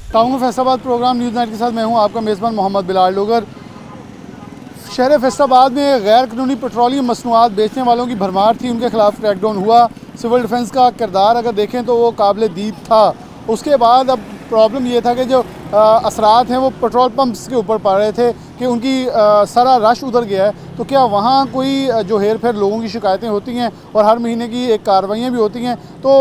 Town Faisalabad programme news night के साथ मैं हूं आपका मेज़बान मोहम्मद बिलाल डोगर। शहर फैसलाबाद में गैर कानूनी पेट्रोलियम मसनूआत बेचने वालों की भरमार थी, उनके खिलाफ क्रैकडाउन हुआ। सिविल डिफेंस का किरदार अगर देखें तो वो काबिल दीद था। उसके बाद अब प्रॉब्लम ये था कि जो असरात हैं वो पेट्रोल पंप्स के ऊपर पड़ रहे थे कि उनकी सारा रश उधर गया है। तो क्या वहाँ कोई जो हेर फेर लोगों की शिकायतें होती हैं और हर महीने की एक कार्रवाइयाँ भी होती हैं। तो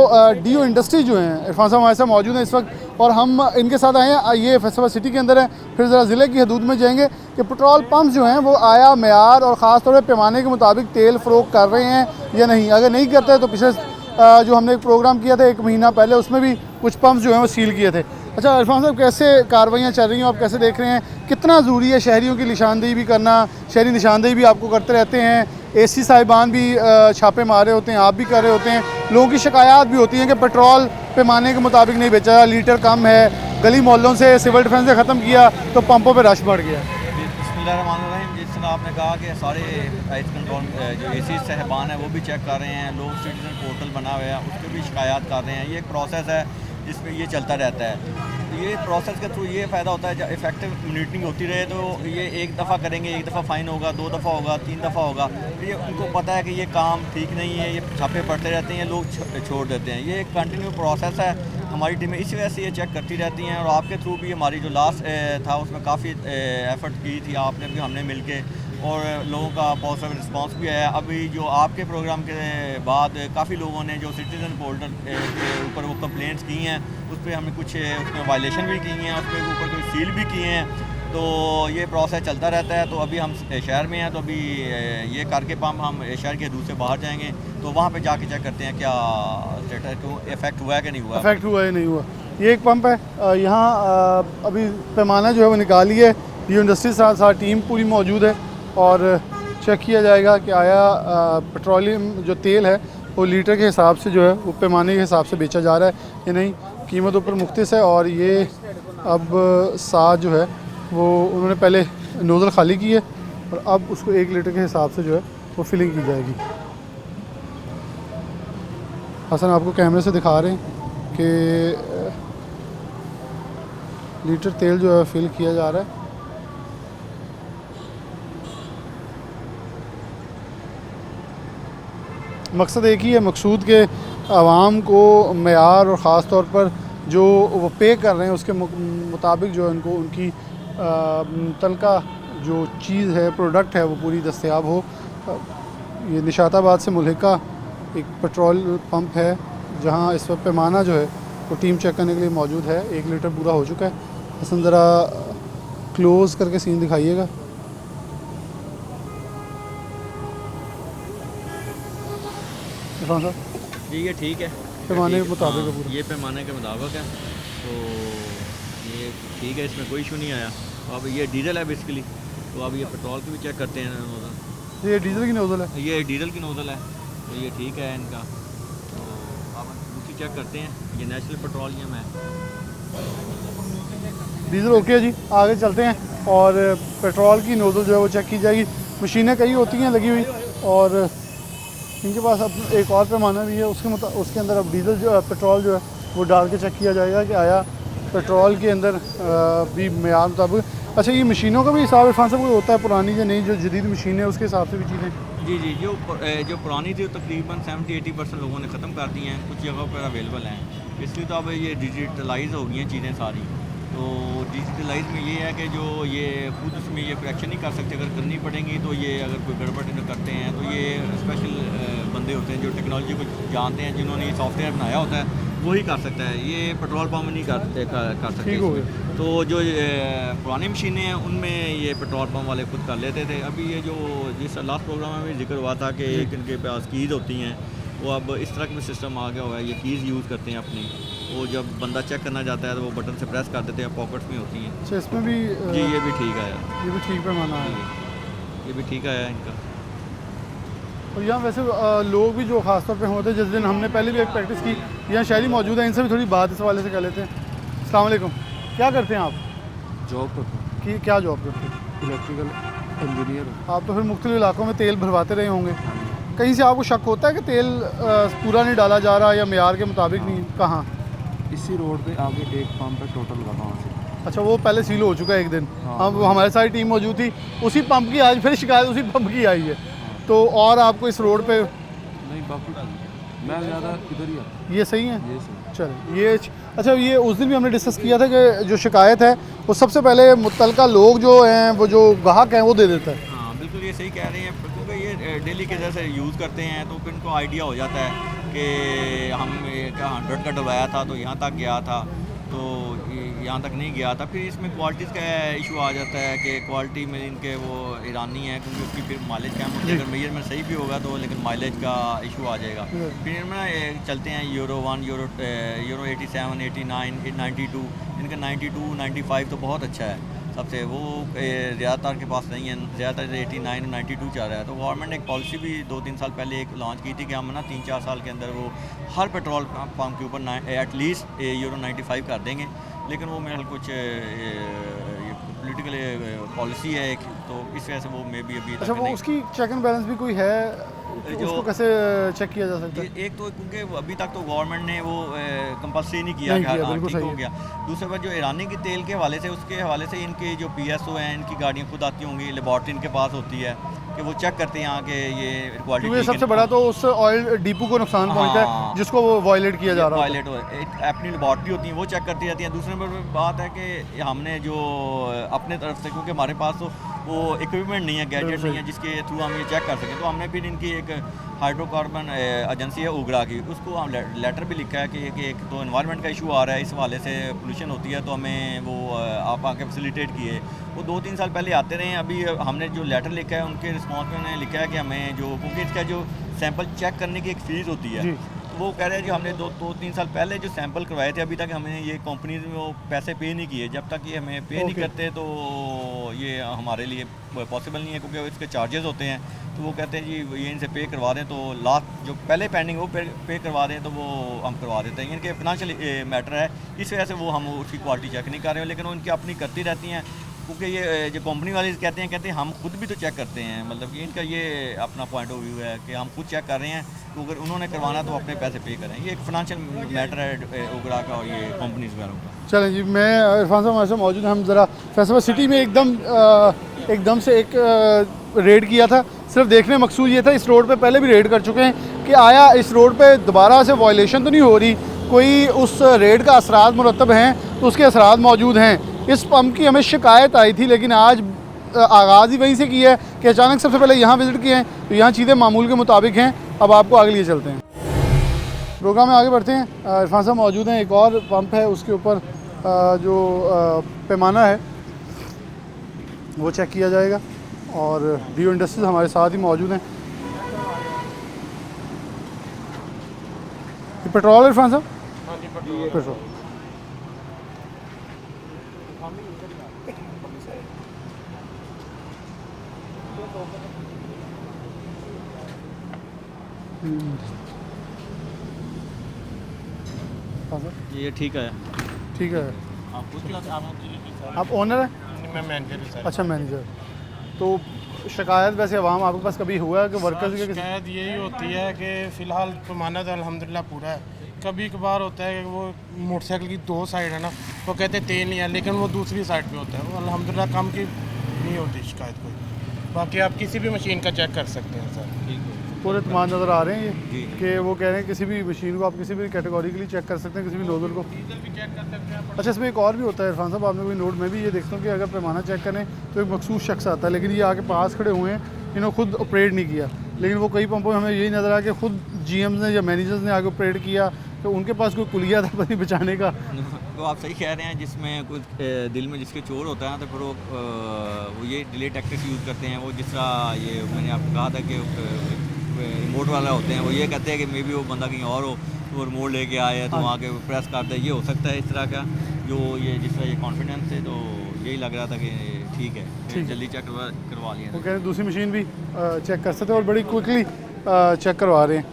डीओ इंडस्ट्री जो हैं इरफान साहब हमारे साथ मौजूद हैं इस वक्त और हम इनके साथ आए हैं। ये फैसलाबाद सिटी के अंदर है, फिर ज़रा ज़िले की हदूद में जाएंगे कि पेट्रोल पंप जो हैं वो आया मेयार और ख़ास तौर पर पैमाने के मुताबिक तेल फ़रोख्त कर रहे हैं या नहीं। अगर नहीं करते तो पिछले जो हमने एक प्रोग्राम किया था 1 महीना पहले, उसमें भी कुछ पंप जो हैं वो सील किए थे। अच्छा इरफान साहब, कैसे कार्रवाइयाँ चल रही हैं, आप कैसे देख रहे हैं? कितना ज़रूरी है शहरियों की निशानदेही भी करना? शहरी निशानदेही भी आपको करते रहते हैं, एसी साहिबान भी छापे मारे होते हैं, आप भी कर रहे होते हैं। लोगों की शिकायत भी होती हैं कि पेट्रोल पैमाने के मुताबिक नहीं बेचा, लीटर कम है। गली मोहल्लों से सिविल डिफेंस ने ख़त्म किया तो पंपों पर रश बढ़ गया। बिस्मिल्लाहिर्रहमानिर्रहीम। जिस तरह आपने कहा कि सारे प्राइस कंट्रोल जो एसी साहिबान है वो भी चेक कर रहे हैं, लोग सिटीजन पोर्टल बना हुआ है उस पर भी शिकायत कर रहे हैं। ये एक प्रोसेस है जिसमें ये चलता रहता है। तो ये प्रोसेस के थ्रू ये फ़ायदा होता है जब इफेक्टिव मॉनिटरिंग होती रहे तो ये एक दफ़ा करेंगे, एक दफ़ा फ़ाइन होगा, 2 दफ़ा होगा, 3 दफ़ा होगा। तो ये उनको पता है कि ये काम ठीक नहीं है, ये छापे पड़ते रहते हैं, लोग छोड़ देते हैं। ये एक कंटिन्यू प्रोसेस है। हमारी टीमें इसी वजह से ये चेक करती रहती हैं और आपके थ्रू भी हमारी जो लास्ट था उसमें काफ़ी एफ़र्ट की थी आपने भी, हमने मिल के, और लोगों का पॉजिटिव रिस्पांस भी आया। अभी जो आपके प्रोग्राम के बाद काफ़ी लोगों ने जो सिटीज़न पोर्टल के ऊपर वो कंप्लेंट्स की हैं उस पर हमने कुछ उसमें वायलेशन भी की हैं, उस पर ऊपर कोई सील भी किए हैं। तो ये प्रोसेस चलता रहता है। तो अभी हम शहर में हैं तो अभी ये करके पंप हम शहर के हदूद से बाहर जाएंगे तो वहाँ पे जाके चेक करते हैं क्या स्टेटस इफेक्ट हुआ है कि नहीं हुआ। इफेक्ट हुआ है नहीं हुआ। ये एक पंप है यहाँ, अभी पैमाना जो है वो निकाली है। डीओ इंडस्ट्री साथ साथ टीम पूरी मौजूद है और चेक किया जाएगा कि आया पेट्रोलियम जो तेल है वो लीटर के हिसाब से जो है वो पैमाने के हिसाब से बेचा जा रहा है या नहीं। कीमतों पर मुख्तलिफ है और ये अब साथ जो है वो उन्होंने पहले नोज़ल खाली की है और अब उसको 1 लीटर के हिसाब से जो है वो फिलिंग की जाएगी। हसन आपको कैमरे से दिखा रहे हैं कि लीटर तेल जो है फिल किया जा रहा है। मकसद एक ही है, मकसूद के आवाम को मेयार और ख़ास तौर पर जो वो पे कर रहे हैं उसके मुताबिक जो उनको उनकी तनका जो चीज़ है, प्रोडक्ट है, वो पूरी दस्तयाब हो। ये निशाताबाद से मुल्हिका एक पेट्रोल पंप है जहां इस वक्त पैमाना जो है वो टीम चेक करने के लिए मौजूद है। 1 लीटर पूरा हो चुका है। हसन ज़रा क्लोज़ करके सीन दिखाइएगा। जी ये ठीक है, पैमाने के मुताबिक है पूरा। ये पैमाने के मुताबिक है तो ये ठीक है, इसमें कोई इशू नहीं आया। तो अब ये डीजल है बेसिकली, तो अब ये पेट्रोल की भी चेक करते हैं नोज़ल। ये डीजल की नोज़ल है, ये डीजल की नोज़ल है तो ये ठीक है इनका। तो अब दूसरी चेक करते हैं, ये नेशनल पेट्रोलियम है। डीजल ओके है जी। आगे चलते हैं और पेट्रोल की नोज़ल जो है वो चेक की जाएगी। मशीनें कई होती हैं लगी हुई और इनके पास अब एक और पैमाना भी है, उसके अंदर अब डीजल जो है, पेट्रोल जो है वो डाल के चेक किया जाएगा कि आया पेट्रोल के अंदर भी मेयार मुताबिक। अच्छा, ये मशीनों का भी हिसाब इरफान साहब कोई होता है पुरानी या नहीं, जो जदीद मशीन है उसके हिसाब से भी चीज़ें? जी जी, जो पुरानी थी तकरीबन 70-80% लोगों ने ख़त्म कर दी हैं, कुछ जगहों पर अवेलेबल हैं। इसलिए तो अब ये डिजिटलाइज हो गई हैं चीज़ें सारी। तो डिजिटलाइज में ये है कि जो ये खुद उसमें ये करेक्शन नहीं कर सकते, अगर करनी पड़ेंगी तो ये अगर कोई गड़बड़ करते हैं तो ये स्पेशल बंदे होते हैं जो टेक्नोलॉजी को जानते हैं, जिन्होंने ये सॉफ्टवेयर बनाया होता है वही कर सकता है। ये पेट्रोल पंप नहीं कर सकते। तो जो पुरानी मशीनें हैं उनमें ये पेट्रोल पंप वाले खुद कर लेते थे। अभी ये जो जिस लास्ट प्रोग्राम में भी जिक्र हुआ था कि एक इनके पास कीज़ होती हैं, वो अब इस तरह का सिस्टम आ गया हुआ है, ये कीज़ यूज़ करते हैं अपनी। वो जब बंदा चेक करना चाहता है तो वो बटन से प्रेस कर देते हैं, पॉकेट्स में होती हैं। अच्छा, इसमें भी जी ये भी ठीक आया, ये भी ठीक पैमाना है, ये भी ठीक आया इनका। और यहाँ वैसे लोग भी जो ख़ास तौर पे होते हैं, जिस दिन हमने पहले भी एक प्रैक्टिस की, यहाँ शहरी मौजूद है, इनसे भी थोड़ी बात इस हवाले से कर लेते हैं। अस्सलाम वालेकुम, क्या करते हैं आप? जॉब करता हूँ, कि क्या जॉब करते हैं? Electrical engineer. आप तो फिर मुख्तलिफ इलाकों में तेल भरवाते रहे होंगे, कहीं से आपको शक होता है कि तेल पूरा नहीं डाला जा रहा या मेयार के मुताबिक नहीं? कहाँ? इसी रोड पे आगे एक पंप है, टोटल का वहाँ से। अच्छा, वो पहले सील हो चुका है एक दिन। हाँ, हम हमारे सारी टीम मौजूद थी, उसी पंप की आज फिर शिकायत उसी पंप की आई है। तो और आपको इस रोड पे नहीं बाकी मैं ज़्यादा इधर ही आता ये सही है? ये सही। चल ये अच्छा, ये उस दिन भी हमने डिस्कस किया था कि जो शिकायत है वो सबसे पहले मुतलका लोग जो हैं, वो जो ग्राहक हैं, वो दे देता है। हाँ बिल्कुल, ये सही कह रहे हैं, क्योंकि ये डेली के जैसे यूज़ करते हैं तो फिर इनको आइडिया हो जाता है कि हम क्या 100 का डलवाया था तो यहाँ तक गया था, तो यहाँ तक नहीं गया था। फिर इसमें क्वालिटीज़ का इशू आ जाता है कि क्वालिटी में इनके वो ईरानी है, क्योंकि उसकी फिर माइलेज कम होती है। अगर मेजरमेंट सही भी होगा तो लेकिन माइलेज का इशू आ जाएगा। फिर इनमें चलते हैं यूरो 1, यूरो 87, 89, 92, इनका 92, 95 तो बहुत अच्छा है सबसे। वो ज़्यादातर के पास नहीं है, ज़्यादातर 89, 92 चाह रहा है। तो गवर्नमेंट ने एक पॉलिसी भी 2-3 साल पहले एक लॉन्च की थी कि हम ना 3-4 साल के अंदर वो हर पेट्रोल पंप के ऊपर एटलीस्ट यूरो 95 कर देंगे। लेकिन वो मेरे कुछ पॉलिटिकल पॉलिसी है एक, तो इस वजह से वो मे भी अभी अच्छा, तक वो नहीं। उसकी चेक एंड बैलेंस भी कोई है, जो उसको कैसे चेक किया जा सकता है? एक तो क्योंकि अभी तक तो गवर्नमेंट ने वो कंपल्सरी नहीं किया नहीं कि किया, हाँ बिल्कुल ठीक सही हो है। गया। दूसरी बात, जो ईरानी के तेल के हवाले से, उसके हवाले से इनके जो PSO हैं, इनकी गाड़ियाँ खुद आती होंगी, लेबॉर्ट्री इनके पास होती है कि वो चेक करते हैं यहाँ के ये क्वालिटी। क्योंकि सबसे बड़ा तो उस ऑयल डिपो को नुकसान पहुंचता है हाँ। जिसको वो वायलेट किया जा रहा है। वायलेट अपनी लेबॉर्ट्री होती है, वो चेक करती रहती है। दूसरे नंबर पर बात है कि हमने जो अपने तरफ से, क्योंकि हमारे पास तो वो इक्विपमेंट नहीं है, गैजेट नहीं है जिसके थ्रू हम ये चेक कर सकें, तो हमने फिर इनकी एक हाइड्रोकार्बन एजेंसी है उगरा की, उसको हम लेटर भी लिखा है कि एक तो एनवायरनमेंट का इशू आ रहा है, इस हवाले से पोल्यूशन होती है, तो हमें वो आप आके फैसिलिटेट किए। वो 2-3 साल पहले आते रहे हैं। अभी हमने जो लेटर लिखा है उनके रिस्पॉन्स में उन्होंने लिखा है कि हमें जो, क्योंकि इसका जो सैंपल चेक करने की एक फ़ीस होती है, तो वो कह रहे हैं कि हमने 2-3 साल पहले जो सैंपल करवाए थे, अभी तक हमें ये कंपनीज में वो पैसे पे नहीं किए। जब तक ये हमें पे नहीं करते तो ये हमारे लिए पॉसिबल नहीं है, क्योंकि इसके चार्जेस होते हैं। तो वो कहते हैं जी ये इनसे पे करवा दें, तो लास्ट जो पहले पेंडिंग वो पे करवा दें तो वो हम करवा देते हैं। इनके फिनंशियल मैटर है, इस वजह से वो हम उसकी क्वालिटी चेक नहीं कर रहे हैं, लेकिन वो इनकी अपनी करती रहती हैं। क्योंकि ये जो कंपनी वाले कहते हैं हम खुद भी तो चेक करते हैं, मतलब कि इनका ये अपना पॉइंट ऑफ व्यू है कि हम खुद चेक कर रहे हैं, तो अगर उन्होंने करवाना तो अपने पैसे पे करें। ये एक फिनंशियल मैटर है उगरा का और ये कंपनीज वगैरह का। चलें जी, मैं इरफान साहब हमारे साथ मौजूद हैं। हम ज़रा फैसलाबाद सिटी में एकदम से एक रेड किया था। सिर्फ देखने मकसूद ये था, इस रोड पे पहले भी रेड कर चुके हैं कि आया इस रोड पे दोबारा से वायलेशन तो नहीं हो रही, कोई उस रेड का असरात मुरतब हैं, तो उसके असरात मौजूद हैं। इस पंप की हमें शिकायत आई थी, लेकिन आज आगाज़ ही वहीं से किया है कि अचानक सबसे पहले यहाँ विज़िट किए हैं, तो यहाँ चीज़ें मामूल के मुताबिक हैं। अब आपको आगे लिए चलते हैं, प्रोग्राम में आगे बढ़ते हैं। इरफान साहब मौजूद हैं, एक और पंप है उसके ऊपर जो पैमाना है वो चेक किया जाएगा, और डीओ इंडस्ट्रीज हमारे साथ ही मौजूद हैं। ये पेट्रोल है इरफान साहब? हाँ जी, पेट्रोल। ये ठीक है। ठीक है, आप ओनर हैं? मैं मैनेजर हूँ सर। अच्छा, मैनेजर। तो शिकायत वैसे आवाम आपके पास कभी हुआ है कि वर्कर्स के किसी? शिकायत यही होती है कि फ़िलहाल पैमाना तो अल्हम्दुलिल्लाह पूरा है। कभी कभार होता है कि वो मोटरसाइकिल की 2 साइड है ना, वो कहते हैं तेल नहीं है, लेकिन वो दूसरी साइड पे होता है। वो अल्हम्दुलिल्लाह काम की नहीं होती शिकायत कोई। बाकी आप किसी भी मशीन का चेक कर सकते हैं सर। पूरे तमाम नज़र आ रहे हैं ये कि वो कह रहे हैं किसी भी मशीन को आप किसी भी कैटेगरी के लिए चेक कर सकते हैं, किसी भी नोजल को। डीजल भी चेक कर सकते हैं। अच्छा, इसमें एक और भी होता है इरफान साहब, आपने कोई नोट, मैं भी ये देखता हूँ कि अगर पैमाना चेक करें तो एक मखसूस शख्स आता है, लेकिन ये आके पास खड़े हुए हैं, इन्होंने खुद ऑपरेट नहीं किया। लेकिन वो कई पंपों में हमें यही नज़र आया कि खुद GMs ने या मैनेजर्स ने आगे ऑपरेट किया, तो उनके पास कोई कुलिया था पता नहीं बचाने का। तो आप सही कह रहे हैं, जिसमें कुछ दिल में जिसके चोर होता है तो फिर वो ये डिले टैक्टिक्स यूज़ करते हैं। वो जिस तरह ये मैंने आपको कहा था कि रिमोट वाला होते हैं, वो ये कहते हैं कि मे बी वो बंदा कहीं और हो, तो वो रिमोट लेके आए हैं तो वहाँ के प्रेस कर दे। ये हो सकता है इस तरह का, जो ये जिस तरह ये कॉन्फिडेंस है, तो यही लग रहा था कि ठीक है, फिर जल्दी चेक करवा लिया। वो कह रहे हैं दूसरी मशीन भी चेक कर सकते हैं और बड़ी क्विकली चेक करवा रहे हैं।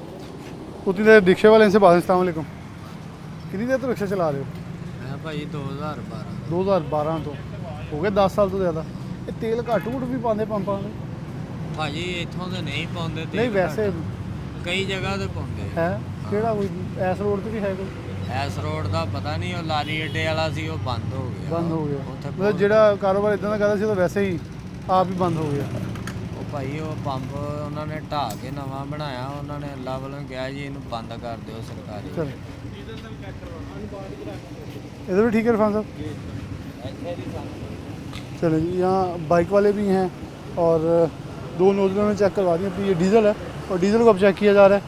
उतनी देर रिक्शे वाले इनसे बात। अस्सलाम वालेकुम, कितनी देर तो रिक्शा चला रहे हो? मैं भाई 2012 2012 तो हो गए 10 साल तो ज़्यादा। ये तेल घੱਟ ਘੁੱਟ ਵੀ ਪਾਉਂਦੇ ਪੰਪਾਂ ਦੇ? ਭਾਜੀ ਇੱਥੋਂ ਤੇ ਨਹੀਂ ਪਾਉਂਦੇ ਤੇ ਨਹੀਂ ਵੈਸੇ ਕਈ ਜਗ੍ਹਾ ਤੇ ਪਾਉਂਦੇ ਹੈ ਕਿਹੜਾ ਕੋਈ ਇਸ ਰੋਡ ਤੇ ਵੀ ਹੈ ਕੋਈ? ਐਸ ਰੋਡ ਦਾ ਪਤਾ ਨਹੀਂ, ਉਹ ਲਾਰੀ ਅੱਡੇ ਵਾਲਾ ਸੀ, ਉਹ ਬੰਦ ਹੋ ਗਿਆ। ਬੰਦ ਹੋ ਗਿਆ ਉੱਥੇ ਮਤਲਬ ਜਿਹੜਾ ਕਾਰੋਬਾਰ ਇਦਾਂ ਦਾ ਕਰਦਾ ਸੀ ਉਹ ਵੈਸੇ ਹੀ ਆਪ ਹੀ ਬੰਦ ਹੋ ਗਿਆ। ਉਹ ਭਾਈ ਉਹ ਪੰਪ ਉਹਨਾਂ ਨੇ ਢਾਹ ਕੇ ਨਵਾਂ ਬਣਾਇਆ, ਉਹਨਾਂ ਨੇ ਅੱਲਾ ਵੱਲੋਂ ਕਿਹਾ ਜੀ ਇਹਨੂੰ ਬੰਦ ਕਰ ਦਿਓ ਸਰਕਾਰੀ। चलो इधर भी ठीक है इरफान साहब। चलो जी, यहाँ बाइक वाले भी हैं और दो नोजलों ने चेक करवा दिए। तो ये डीज़ल है और डीज़ल को अब चेक किया जा रहा है।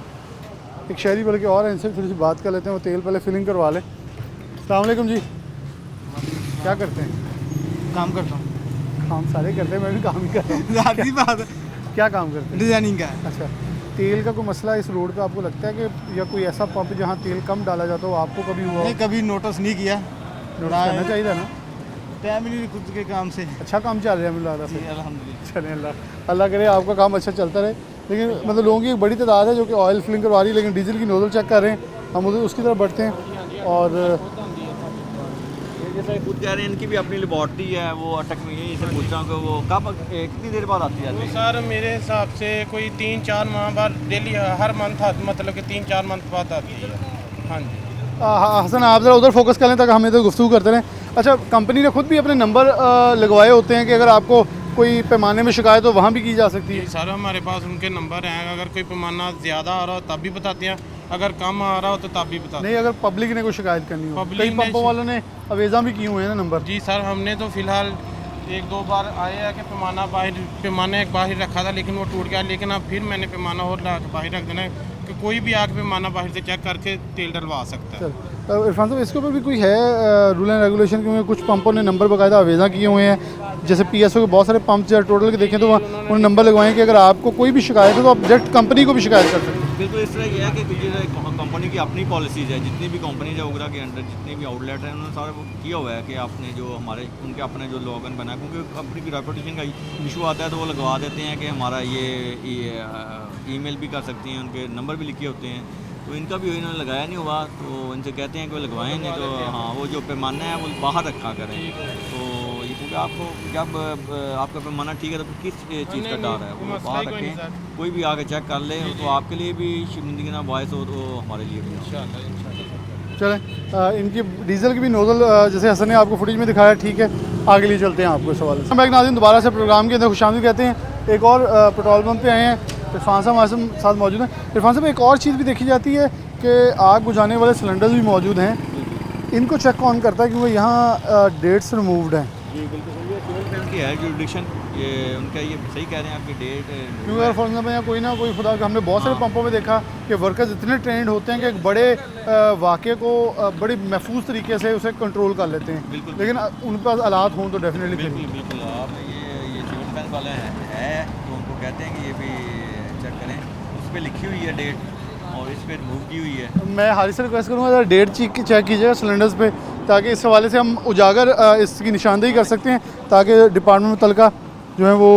एक शहरी बल्कि और है, इनसे थोड़ी सी बात कर लेते हैं, वो तेल पहले फिलिंग करवा लें। अस्सलाम वालेकुम जी, क्या करते हैं? काम करता हूँ। काम सारे करते हैं, मैं भी काम ही करता हूँ। ज़ाती बात है, क्या काम करते हैं? डिज़ाइनिंग का है। अच्छा, तेल का कोई मसला इस रोड पे आपको लगता है कि या कोई ऐसा पंप जहाँ तेल कम डाला जाता हो आपको कभी हुआ हो? नहीं, कभी नोटिस नहीं किया। नोटिस करना चाहिए था ना। टाइम ही नहीं खुद के काम से। अच्छा काम चल रहा है मुझे लग रहा जी है। अल्हम्दुलिल्लाह। चलें, अल्लाह करे आपका काम अच्छा चलता रहे। लेकिन मतलब लोगों की एक बड़ी तादाद है जो कि ऑयल फिलिंग करवा रही है, लेकिन डीजल की नोजल चेक कर रहे हैं। हम उधर उसकी तरफ बढ़ते हैं और जैसे खुद कह रहे हैं इनकी भी अपनी लेबॉर्ट्री है, वो अटक में यही से पूछ रहा हूँ कि वो कब कितनी देर बाद आती है? सर मेरे हिसाब से कोई 3-4 माह बाद डेली हर मंथ मतलब कि 3-4 मंथ बाद आती है। हाँ जी। हसन आप ज़रा उधर फोकस कर लें ताकि हम इधर गुफ्तगू करते रहें। अच्छा, कंपनी ने खुद भी अपने नंबर लगवाए होते हैं कि अगर आपको कोई पैमाने में शिकायत हो वहाँ भी की जा सकती है? सर हमारे पास उनके नंबर हैं, अगर कोई पैमाना ज़्यादा आ रहा हो तब भी बताते हैं, अगर कम आ रहा हो तो तब भी बताते हैं। नहीं, अगर पब्लिक ने कोई शिकायत करनी हो, पब्लिक कई ने पंपों वालों ने अवेजा भी किए हुए हैं ना नंबर। जी सर, हमने तो फ़िलहाल 1-2 बार आए हैं कि पैमाना एक बाहर रखा था लेकिन वो टूट गया, लेकिन अब फिर मैंने पैमाना और बाहर रख देना है कि कोई भी आके पैमाना बाहर से चेक करके तेल डलवा सकता है। चल इरफान साहब, इसके ऊपर भी कोई है रूल एंड रेगुलेशन? क्योंकि कुछ पंपों ने नंबर बाकायदा अवेजा किए हुए हैं, जैसे PSO के बहुत सारे पंप टोटल के देखें तो वहाँ उन्होंने नंबर लगवाएं कि अगर आपको कोई भी शिकायत है तो आप डायरेक्ट कंपनी को भी शिकायत कर सकते हैं। बिल्कुल इस तरह यह है कि ये कंपनी की अपनी पॉलिसीज़ है, जितनी भी कंपनीज है उगरा के अंडर जितने भी आउटलेट हैं उन्होंने सारा वो किया हुआ है कि आपने जो हमारे उनके अपने जो लॉगन बना है, क्योंकि कंपनी की रेपुटेशन का इशू आता है तो वो लगवा देते हैं कि हमारा ये ईमेल भी कर सकती हैं, उनके नंबर भी लिखे होते हैं। तो इनका भी इन्होंने लगाया नहीं हुआ तो इनसे कहते हैं कि वो लगवाएं, नहीं तो हाँ वो जो पैमाना है वो बाहर रखा करें। तो ये क्योंकि आपको जब आपका पैमाना ठीक है तो किस चीज़ का डर है, वो बाहर रखें, कोई भी आके चेक कर ले, तो आपके लिए भी शर्मिंदगी ना बायस हो तो हमारे लिए भी। चलें, इनकी डीजल की भी नोजल जैसे हसन ने आपको फुटेज में दिखाया, ठीक है, आगे लिए चलते हैं आपको सवाल। हम एक नाज़रीन दोबारा से प्रोग्राम के अंदर खुशामदीद कहते हैं। एक और पेट्रोल पम्प पे आए हैं, इरफान साहब हमारे साथ मौजूद हैं। इरफान साहब, एक और चीज़ भी देखी जाती है कि आग बुझाने वाले सिलेंडर्स भी मौजूद हैं, इनको चेक कौन करता है? क्योंकि यहाँ डेट्स रिमूव्ड हैं। जी बिल्कुल, ये सिविल डिफेंस की है जुरिडिक्शन, ये उनका ये सही कह रहे हैं आपकी डेट। क्योंकि अगर फॉर एग्जाम्पल यहाँ कोई ना कोई खुदा हमने बहुत सारे पंपों में देखा कि वर्कर्स इतने ट्रेंड होते हैं कि एक बड़े वाक़े को बड़ी महफूज तरीके से उसे कंट्रोल कर लेते हैं। बिल्कुल, लेकिन उन पास हालात हों तो डेफिनेटली बिल्कुल बिल्कुल आप ये सिविल डिफेंस वाले हैं तो उनको कहते हैं कि ये भी चेक करें, उस पर लिखी हुई है डेट और इस पर रिमूव की हुई है। मैं हारिस से रिक्वेस्ट करूँगा डेट चेक कीजिएगा सिलेंडर्स पे, ताकि इस हवाले से हम उजागर इसकी निशानदेही कर सकते हैं ताकि डिपार्टमेंट मुतलका जो है वो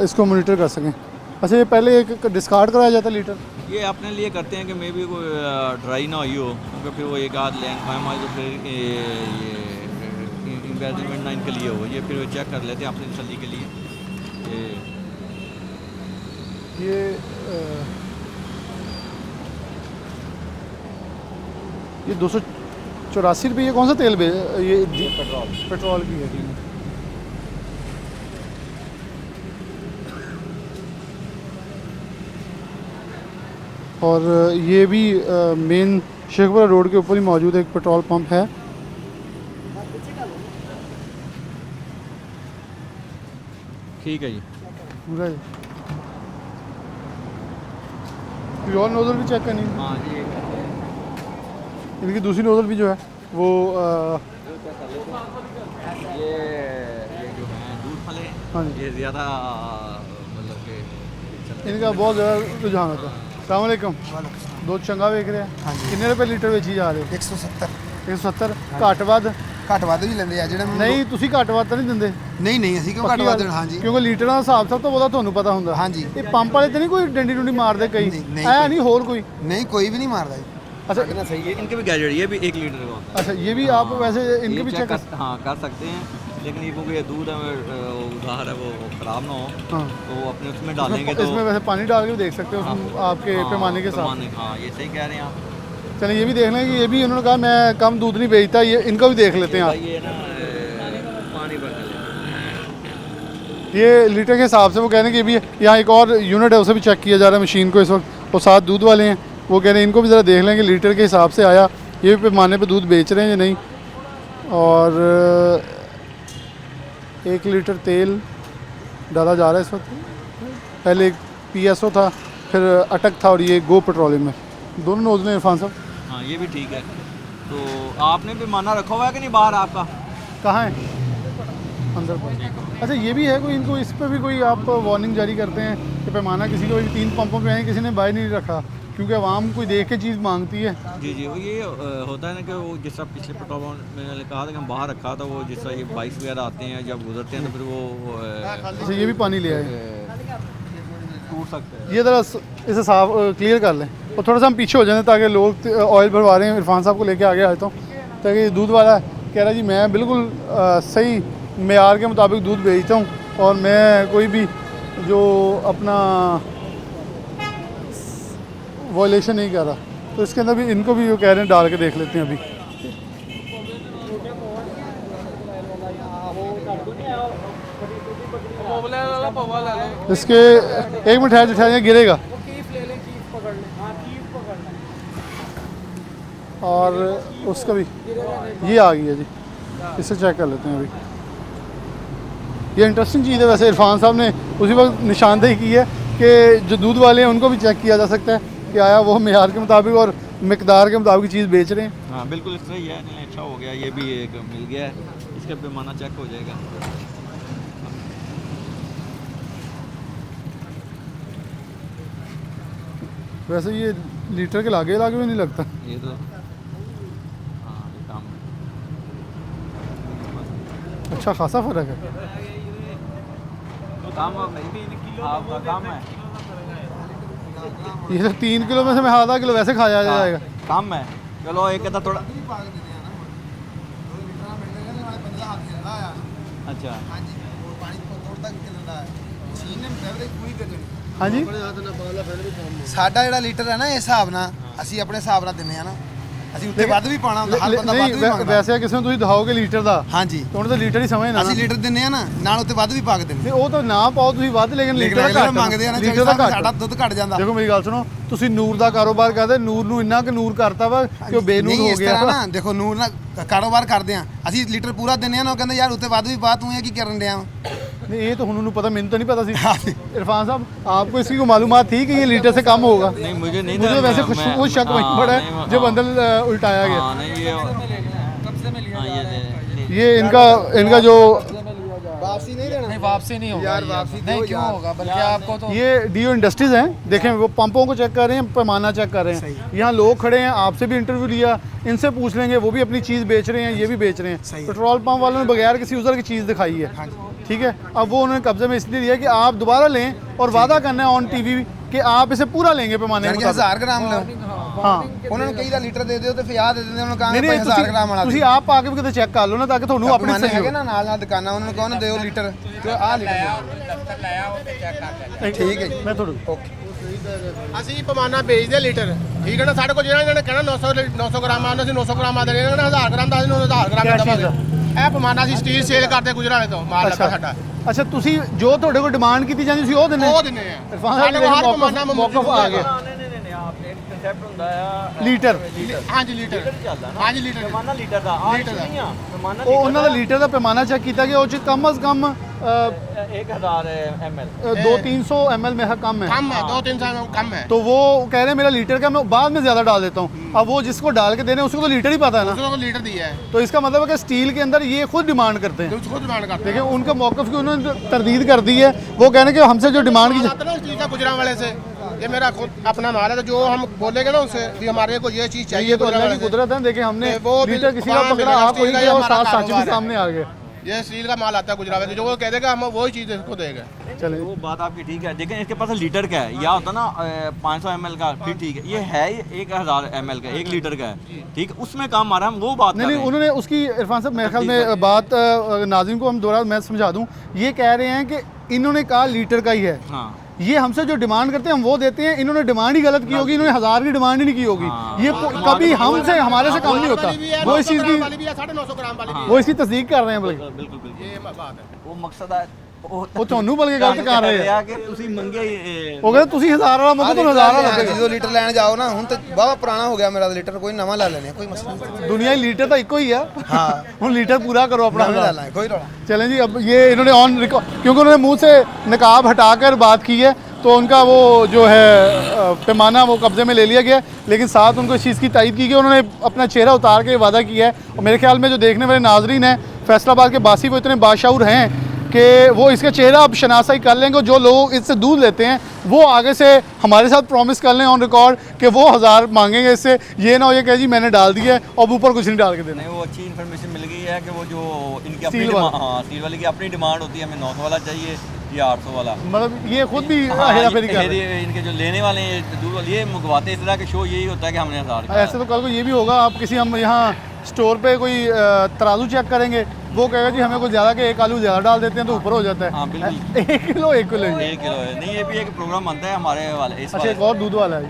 इसको मोनिटर कर सकें। अच्छा, ये पहले एक डिस्कार्ड कराया जाता है लीटर? ये अपने लिए करते हैं कि मे भी कोई ड्राई ना हुई हो, क्योंकि फिर वो एक आध लैंड फाइम आए तो फिर ये इन्वेस्टमेंट ना इनके लिए हो, ये फिर चेक कर लेते हैं अपनी तसल्ली के लिए। ये 284 रुपये, ये कौन सा तेल ये पेट्रोल की है। और ये भी मेन शेखपुरा रोड के ऊपर ही मौजूद एक पेट्रोल पंप है। ठीक है जी। कोई और नोजल भी चेक करनी है? हाँ जी, इनकी दूसरी नोजल भी जो है वो ये जो है दूध वाले, हाँ जी, ये ज़्यादा मतलब कि इनका बहुत ज़्यादा रुझान होता है। अस्सलाम वालेकुम, दूध चंगा बेच रहे हैं? हाँ जी। कितने रुपए लीटर बेची जा रहे हो? 170 170 ਘੱਟ ਵੱਧ? ਘੱਟ ਵੱਧ ਵੀ ਲੈਂਦੇ ਆ ਜਿਹੜੇ ਨਹੀਂ, ਤੁਸੀਂ ਘੱਟ ਵੱਧ ਤਾਂ ਨਹੀਂ ਦਿੰਦੇ? ਨਹੀਂ ਨਹੀਂ ਅਸੀਂ ਕਿਉਂ ਘੱਟ ਵੱਧ ਦੇਣਾ। ਹਾਂਜੀ ਕਿਉਂਕਿ ਲੀਟਰਾਂ ਦਾ ਹਿਸਾਬ ਸਭ ਤੋਂ ਬਹੁਤਾ ਤੁਹਾਨੂੰ ਪਤਾ ਹੁੰਦਾ। ਹਾਂਜੀ। ਇਹ ਪੰਪ ਵਾਲੇ ਤੇ ਨਹੀਂ ਕੋਈ ਡੰਡੀ ਡੁੰਡੀ ਮਾਰਦੇ ਕਈ? नहीं, ਐ ਨਹੀਂ ਹੋਰ ਕੋਈ? नहीं कोई भी नहीं मारता जी। अच्छा ना सही है, इनके भी गैजेट ये भी 1 लीटर का होता है। अच्छा, ये भी आप वैसे इनके ये भी चेक कर? हाँ कर सकते हैं, लेकिन ये क्योंकि ये दूध है उधार है वो ख़राब ना हो, हाँ, तो वो अपने उसमें डालेंगे तो इसमें वैसे पानी डाल के भी देख सकते हो उसमें आपके पैमाने के साथ। हाँ ये सही कह रहे हैं आप। चलिए ये भी देख लें कि ये भी उन्होंने कहा मैं कम दूध नहीं बेचता, ये इनको भी देख लेते हैं आप। ये ना पानी भर के ये लीटर के हिसाब से वो कह रहे हैं कि ये भी यहाँ एक और यूनिट है उसे भी चेक किया जा रहा है मशीन को इस वक्त, और 7 दूध वाले हैं, वो कह रहे हैं इनको भी ज़रा देख लें कि लीटर के हिसाब से आया, ये भी पैमाने पे दूध बेच रहे हैं या नहीं। और 1 लीटर तेल डाला जा रहा है इस वक्त, पहले एक PSO था, फिर अटक था, और ये गो पेट्रोलियम है, दोनों नोजलें हैं इरफान साहब। हाँ ये भी ठीक है। तो आपने पैमाना रखा हुआ है कि नहीं बाहर आपका? कहाँ है? अंदर पर। अच्छा ये भी है कोई, इनको इस पर भी कोई आप वार्निंग जारी करते हैं कि पैमाना किसी को भी 3 पंपों पे है, किसी ने बाय नहीं रखा, क्योंकि आवाम कोई देख के चीज़ मांगती है। जी जी, वो ये होता है ना कि वो जिस तरह पिछले पेट्रोल पंप मैंने कहा था कि हम बाहर रखा था, वो जिस तरह ये बाइक्स वगैरह आते हैं जब गुजरते हैं तो फिर वो अच्छा ये भी पानी ले आए, टूट सकते हैं। ये ज़रा इसे साफ क्लियर कर लें, और थोड़ा सा हम पीछे हो जाएं ताकि लोग ऑयल भरवा रहे हैं, इरफान साहब को लेके आगे आए तो, ताकि दूध वाला कह रहा जी मैं बिल्कुल सही मेयार के मुताबिक दूध बेचता हूँ, और मैं कोई भी जो अपना वॉयलेशन नहीं कर रहा, तो इसके अंदर भी इनको भी वो कह रहे हैं डाल के देख लेते हैं अभी। इसके 1 मिनट है ठहरिए, गिरेगा। और उसका भी ये आ गई है जी, इसे चेक कर लेते हैं अभी। ये इंटरेस्टिंग चीज़ है वैसे, इरफान साहब ने उसी वक्त निशानदेही की है कि जो दूध वाले हैं उनको भी चेक किया जा सकता है कि आया वो मेयार के मुताबिक और मिकदार के मुताबिक चीज़ बेच रहे हैं। हाँ बिल्कुल इस तरह ही है। नहीं अच्छा हो गया, ये भी एक मिल गया है, इसका पैमाना चेक हो जाएगा। वैसे ये लीटर के लागे लागे भी नहीं लगता। ये तो हाँ ये काम अच्छा खासा फ़र्क है। काम आपका काम है, ये तो 3 किलो में से मैं आधा किलो वैसे खाया जाएगा। काम है। चलो एक था थोड़ा अच्छा हाँ जी ਸਾਡਾ ਜਿਹੜਾ ਲੀਟਰ ਹੈ ਨਾ ਇਸ ਹਿਸਾਬ ਨਾਲ ਅਸੀਂ ਆਪਣੇ ਹਿਸਾਬ ਨਾਲ ਦਿੰਨੇ ਆ ਨਾ, ਅਸੀਂ ਉੱਤੇ ਵੱਧ ਵੀ ਪਾਣਾ ਹੁੰਦਾ, ਹਰ ਬੰਦਾ ਵੱਧ ਵੀ नहीं ਮੰਗਦਾ। वैसे किसी ਨੂੰ ਤੁਸੀਂ ਦਿਖਾਓਗੇ ਲੀਟਰ ਦਾ ਹਾਂਜੀ ਤਾਂ ਉਹਨੇ ਤਾਂ ਲੀਟਰ ਹੀ ਸਮਝਣਾ ਨਾ। ਅਸੀਂ ਲੀਟਰ ਦਿੰਨੇ ਆ ਨਾ, ਨਾਲ ਉੱਤੇ ਵੱਧ ਵੀ ਪਾ ਕੇ ਦਿੰਨੇ ਨਹੀਂ ਉਹ ਤਾਂ ਨਾ ਪਾਓ ਤੁਸੀਂ ਵੱਧ, ਲੇਕਿਨ ਲੀਟਰ ਦਾ ਘੱਟ ਮੰਗਦੇ ਆ ਨਾ, ਲੀਟਰ ਦਾ ਸਾਡਾ ਘੱਟ। ਦੁੱਧ ਘਟ ਜਾਂਦਾ। ਦੇਖੋ ਮੇਰੀ ਗੱਲ ਸੁਣੋ, ਤੁਸੀਂ ਨੂਰ ਦਾ ਕਾਰੋਬਾਰ ਕਰਦੇ, ਨੂਰ ਨੂੰ ਇੰਨਾ ਕਿ ਨੂਰ ਕਰਤਾ ਵਾ ਕਿ ਉਹ ਬੇਨੂਰ ਨਹੀਂ ਹੋ ਇਸ ਤਰ੍ਹਾਂ ਗਿਆ। ਨਾ ਦੇਖੋ ਨੂਰ ਨਾਲ ਕਾਰੋਬਾਰ ਕਰਦੇ ਆ, ਅਸੀਂ ਲੀਟਰ ਪੂਰਾ ਦਿੰਨੇ ਆ ਨਾ, ਉਹ ਕਹਿੰਦੇ ਯਾਰ ਉੱਤੇ ਵੱਧ ਵੀ ਪਾ, ਤੂੰ ਇਹ ਕੀ ਕਰਨ ਡਿਆ ਵਾ। नहीं ये तो उन्होंने पता, मैंने तो नहीं पता सी। इरफान साहब आपको इसकी को मालूमात थी कि ये लीटर से कम होगा? नहीं मुझे नहीं मुझे था, वैसे मैं- कुछ मैं- वो शक वहीं हाँ, पड़ा नहीं, है हाँ, जब अंदर उल्टाया गया। हाँ, नहीं ये हाँ, ये इनका जो वापसी नहीं देना, नहीं वापसी नहीं होगा यार, ये। वापसी नहीं दो क्यों यार। होगा, बल्कि आपको तो ये डीओ इंडस्ट्रीज़ हैं, देखें वो पंपों को चेक कर रहे हैं, पैमाना चेक कर रहे हैं। यहाँ लोग खड़े हैं, आपसे भी इंटरव्यू लिया, इनसे पूछ लेंगे, वो भी अपनी चीज़ बेच रहे हैं, ये भी बेच रहे हैं। पेट्रोल पंप वालों ने बगैर किसी यूज़र की चीज़ दिखाई है, ठीक है। अब वो उन्होंने कब्जे में इसलिए लिया कि आप दोबारा लें और वादा करना है ऑन टीवी कि आप इसे पूरा लेंगे पैमाने के ਯਾਨੀ ਕਿ मुताबिक। 1000 ਗ੍ਰਾਮ ਲਓ, हाँ ਉਹਨਾਂ ਨੂੰ ਕਹੀਦਾ ਲੀਟਰ ਦੇ ਦਿਓ ਤੇ ਫਿਰ ਆਹ ਦੇ ਦਿੰਦੇ, ਉਹਨਾਂ ਨੂੰ नहीं ਕਹਾਂਗੇ नहीं 1000 ਗ੍ਰਾਮ ਵਾਲਾ ਤੁਸੀਂ ਆਪ ਆ ਕੇ ਵੀ ਕਿਤੇ ਚੈੱਕ ਕਰ ਲਓ ਨਾ, ਤਾਂ ਕਿ ਤੁਹਾਨੂੰ ਆਪਣੇ ਆਪਣੇ ਸਹੀ ਹੈਗੇ ਹੋ। ਨਾ ਨਾਲ ਨਾਲ ਦੁਕਾਨਾਂ, ਉਹਨਾਂ ਨੂੰ ਕਹੋ ਨਾ ਦਿਓ ਲੀਟਰ ਤੇ ਆਹ ਲੀਟਰ ਠੀਕ ਹੈ ਜੀ। ਮੈਂ ਤੁਹਾਨੂੰ ਅਸੀਂ ਪੈਮਾਨਾ ਵੇਚਦੇ ਲੀਟਰ, ਠੀਕ ਹੈ ਨਾ। ਸਾਡੇ ਕੋਲ ਜਿਹੜਾ ਕਹਿਣਾ 900 ਗ੍ਰਾਮ ਆਉਂਦਾ, ਅਸੀਂ 900 ਗ੍ਰਾਮ ਆ ਦੇਣੇ, ਇਹਨਾਂ ਨੇ 1000 ਗ੍ਰਾਮ ਦਾ ਅਸੀਂ 1000 ਗ੍ਰਾਮ ਕਿਆ ਦਾ ਚੀਜ਼ ਦੇਵਾਂਗੇ। ਇਹ ਪੈਮਾਨਾ ਅਸੀਂ ਸਟੀਲ ਸੇਲ ਕਰਦੇ ਗੁਜਰਾਲੇ ਤੋਂ, ਮਾਲ ਲੱਗਾ ਸਾਡਾ, ਅੱਛਾ ਤੁਸੀਂ ਜੋ ਤੁਹਾਡੇ ਕੋਲ ਡਿਮਾਂਡ ਕੀਤੀ ਜਾਂਦੀ ਤੁਸੀਂ ਉਹ ਦਿੰਦੇ ਉਹ ਦਿੰਦੇ ਆ। ਇਰਫਾਨ ਸਾਡੇ ਕੋਲ ਹਰ ਸਾਹਿਬ ਪੈਮਾਨਾ ਮੌਕਫ ਆ ਗਿਆ नहीं आपने एक कंसेप्ट ਹੁੰਦਾ ਆ ਲੀਟਰ। ਹਾਂਜੀ ਲੀਟਰ, ਚੱਲਦਾ ਨਾ ਹਾਂਜੀ ਲੀਟਰ ਪੈਮਾਨਾ ਲੀਟਰ ਦਾ ਆ ਲੀਟਰ ਦਾ। ਨਹੀਂ ਆ ਪੈਮਾਨਾ ਉਹ ਉਹਨਾਂ ਦਾ ਲੀਟਰ ਦਾ ਪੈਮਾਨਾ ਚੈੱਕ ਕੀਤਾ ਗਿਆ, ਉਹ ਚ ਕਮ ਅਜ਼ ਕਮ 1000 ml 200-300 ml में कम है। कम है, 2-3 साल कम है। तो वो कह रहे हैं मेरा लीटर का, मैं बाद में ज़्यादा डाल देता हूँ। अब वो जिसको डाल के देने उसको तो लीटर ही पता है ना, उसको तो लीटर दिया है, तो इसका मतलब है कि स्टील के अंदर ये खुद डिमांड करते हैं। जो उसको डिमांड करते हैं। देखिए उनके मौक़िफ़ की उन्होंने तरदीद कर दी है, वो कह रहे हैं कि हमसे जो डिमांड की आता ना उस चीज़ का गुजरात वाले से, ये मेरा खुद अपना माल है, तो जो हम बोलेंगे ना उनसे कि हमारे को ये चीज़ चाहिए, ये तो अल्लाह की गुजरात वाले से। कुदरत है। देखिए हमने वो लीटर किसी का वहाँ पकड़ा, मिलेगा, आप वही स्टील का गए और हमारा साथ साक्षी भी कारोबार है। सामने आ गए। ये स्टील का माल आता है गुजरात से, जो वो कह देगा हम वही चीज़ इसको देंगे। चले वो बात आपकी ठीक है। देखें इसके पास लीटर का है, या होता ना 500 ml का, फिर ठीक है। ये है 1000 ml का, 1 लीटर का है, ठीक है। उसमें काम आ रहा है, हम वो बात नहीं कर नहीं रहे हैं। उन्होंने उसकी इरफान साहब मेरे ख्याल में बात नाज़रीन को हम दोबारा मैं समझा दूं, ये कह रहे हैं कि इन्होंने कहा लीटर का ही है, हाँ ये हमसे जो डिमांड करते हैं हम वो देते हैं, इन्होंने डिमांड ही गलत की होगी, इन्होंने 1000 की डिमांड ही नहीं की होगी। ये कभी हमसे हमारे से कम नहीं होता। वो इस चीज़ की 950 ग्राम वाली वो इसकी तस्दीक कर रहे हैं बल्कि बिल्कुल बिल्कुल ये बात है। वो मकसद है ਉਹ ਤੁਹਾਨੂੰ ਬਲਕਿ ਗਲਤ ਕਰ ਰਹੇ ਆ। ਕਿ ਤੁਸੀਂ ਮੰਗੇ ਉਹ ਕਹਿੰਦੇ ਤੁਸੀਂ 1000 ਵਾਲਾ ਮੰਗੋ ਤੁਹਾਨੂੰ 1000 ਵਾਲਾ ਲੱਗੇਗਾ। ਜਦੋਂ ਲੀਟਰ ਲੈਣ ਜਾਓ ਨਾ, ਹੁਣ ਤਾਂ ਬਹੁਤ ਪੁਰਾਣਾ ਹੋ ਗਿਆ ਮੇਰਾ ਲੀਟਰ, ਕੋਈ ਨਵਾਂ ਲੈ ਲੈਣੇ ਕੋਈ ਮਸਲਾ नहीं। दुनिया लीटर तो इको ही है। हाँ। ਹੁਣ लीटर पूरा करो अपना। नवे डालना है, कोई रौला। चलें जी, अब ये इन्होंने ऑन रिकॉर्ड, क्योंकि उन्होंने मुंह से नकाब हटाकर बात की है तो उनका वो जो है पैमाना वो कब्जे में ले लिया गया, लेकिन साथ उनको इस चीज़ की तायद की कि उन्होंने अपना चेहरा उतार के वादा किया है। और मेरे ख्याल में जो देखने वाले नाजरीन हैं फैसलाबाद के बासी वो इतने बाशाऊर हैं कि वो इसका चेहरा अब शनासाई कर लेंगे। जो लोग इससे दूध लेते हैं वो आगे से हमारे साथ प्रॉमिस कर लें ऑन रिकॉर्ड कि वो 1000 मांगेंगे इससे। ये ना हो ये कहे जी मैंने डाल दिया है और ऊपर कुछ नहीं डाल के देना। नहीं, वो अच्छी इन्फॉर्मेशन मिल गई है कि वो जो इनकी अपनी स्टील वाला। हाँ स्टील वाले की अपनी डिमांड होती है, हमें 900 वाला चाहिए या 800 वाला। मतलब ये खुद भी हाँ, हेरा फेरी कर रहे हैं। ये इनके जो लेने वाले हैं दूध वाले ये मंगवाते हैं, इस तरह के शो यही होता है कि हमने 1000 का। ऐसे तो कल को ये भी होगा, आप किसी हम यहाँ स्टोर पे कोई तराजू चेक करेंगे, वो कहेगा जी हमें कुछ ज़्यादा के एक आलू ज़्यादा डाल देते हैं तो ऊपर हो जाता है। हाँ, बिल्कुल। 1 किलो 1 किलो ही। 1 किलो है नहीं, ये भी एक प्रोग्राम बनता है हमारे वाले इस अच्छा, वाले एक और दूध वाला है।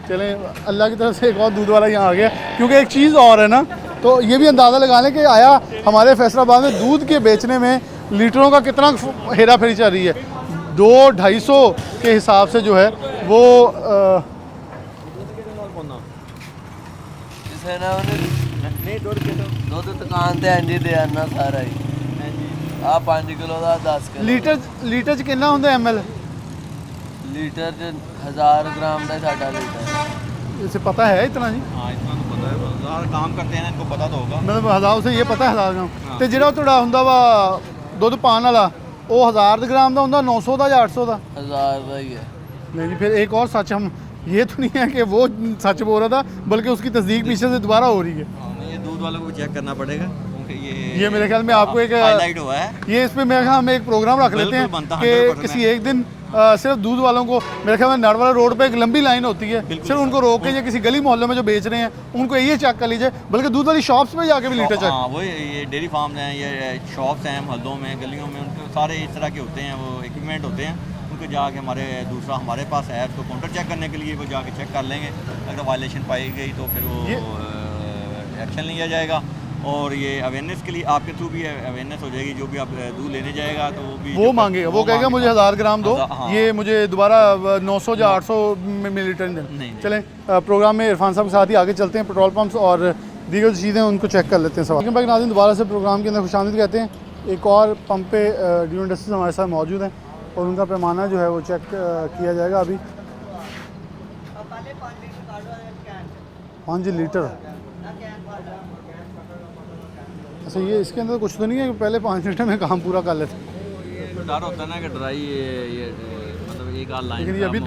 चलें, अल्लाह की तरफ से एक और दूध वाला यहाँ आ गया। क्योंकि एक चीज़ और है ना, तो ये भी अंदाज़ा लगा लें कि आया हमारे फैसलाबाद में दूध के बेचने में लीटरों का कितना हेरा फेरी चल रही है। 200-250 के हिसाब से जो है वो ਕਿਸੇ ਨੇ ਉਹਨੇ ਦੁੱਧ ਦੁਕਾਨ ਤੇ ਇੰਜ ਹੀ ਦੇ ਆਣਾ ਸਾਰਾ ਹੀ। ਆ 5 ਕਿਲੋ ਦਾ 10 ਕਿਲੋ ਲੀਟਰ 'ਚ ਕਿੰਨਾ ਹੁੰਦਾ ml? ਲੀਟਰ ਚ 1000 ਗ੍ਰਾਮ ਦਾ ਸਾਡਾ ਲੀਟਰ। इसे पता है इतना जी? हाँ इतना तो पता है, 1000 काम करते हैं ना, इनको पता तो होगा। मतलब 1000 से ये पता है 1000 ग्राम। ਤੇ ਜਿਹੜਾ ਤੁਹਾਡਾ ਹੁੰਦਾ ਵਾ ਦੁੱਧ ਪਾਣ ਵਾਲਾ ਉਹ 1000 ग्राम ਦਾ ਹੁੰਦਾ 900 ਦਾ ਜਾਂ 800 ਦਾ? 1000 ਦਾ ਹੀ ਹੈ। नहीं जी, फिर एक और सच हम ये तो नहीं है कि वो सच बोल रहा था, बल्कि उसकी तस्दीक पीछे से दोबारा हो रही है। नहीं, ये दूध वालों को भी चेक करना पड़ेगा क्योंकि ये मेरे ख्याल में आपको एक हाईलाइट हुआ है। ये इसमें मेरे ख्याल में एक प्रोग्राम रख लेते बिल्कुल बनता हैं है, कि 100% किसी एक दिन सिर्फ दूध वालों को, मेरे ख्याल में नाड़वाला रोड पे एक लंबी लाइन होती है, सिर्फ उनको रोक के या किसी गली मोहल्ले में जो बेच रहे हैं उनको ये चेक कर लीजिए, बल्कि दूध वाली शॉप्स पे जाके भी लीटर चेक। हाँ वही ये डेयरी फार्म हैं, ये शॉप्स हैं मोहल्लों में गलियों में, उनके सारे इस तरह के होते हैं, वो इक्विपमेंट होते हैं, उनको जाके हमारे पास है तो काउंटर चेक करने के लिए वो जाके चेक कर लेंगे। अगर वायलेशन पाई गई तो फिर वो एक्शन लिया जाएगा। और ये अवेयरनेस के लिए आपके थ्रू भी अवेयरनेस हो जाएगी, जो भी आप दूध लेने जाएगा तो वो मांगेगा, वो कहेगा मुझे 1000 ग्राम दो, हाँ। ये मुझे दोबारा 900 या 800 मिलीलीटर नहीं नहीं। चलें, प्रोग्राम में इरफान साहब के साथ ही आगे चलते हैं। पेट्रोल पंप्स और दीगर चीज़ें उनको चेक कर लेते हैं सवाल। लेकिन भाई नाज़रीन, दोबारा से प्रोग्राम के अंदर खुशामदीद कहते हैं। एक और पंप पे ड्यू इंडस्ट्रीज हमारे साथ मौजूद हैं और उनका पैमाना जो है वो चेक किया जाएगा अभी। 5 लीटर। अच्छा, ये इसके अंदर कुछ तो नहीं है कि पहले 5 लीटर में काम पूरा कर लेते? तो डर होता है ना कि ड्राई ये मतलब एक आध लाइन लेकिन ये अभी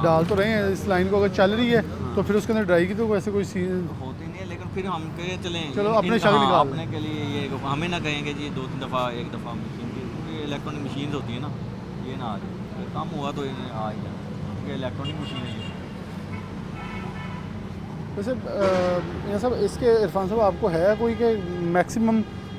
डाल तो रहे हैं, इस लाइन को अगर चल रही है तो फिर उसके अंदर ड्राई की तो वैसे कोई सीन होती नहीं है, लेकिन फिर हम कहे चलें चलो अपने हाँ, शक्ल निकाल अपने के लिए ये हमें ना कहेंगे जी 2-3 दफ़ा एक दफ़ा मशीन की, क्योंकि इलेक्ट्रॉनिक मशीन होती है ना, ये ना आ जाए काम हुआ तो ये आ ही जाए, क्योंकि इलेक्ट्रॉनिक मशीन है ये। वैसे ये सब इसके इरफान साहब आपको है कोई कि मैक्सिमम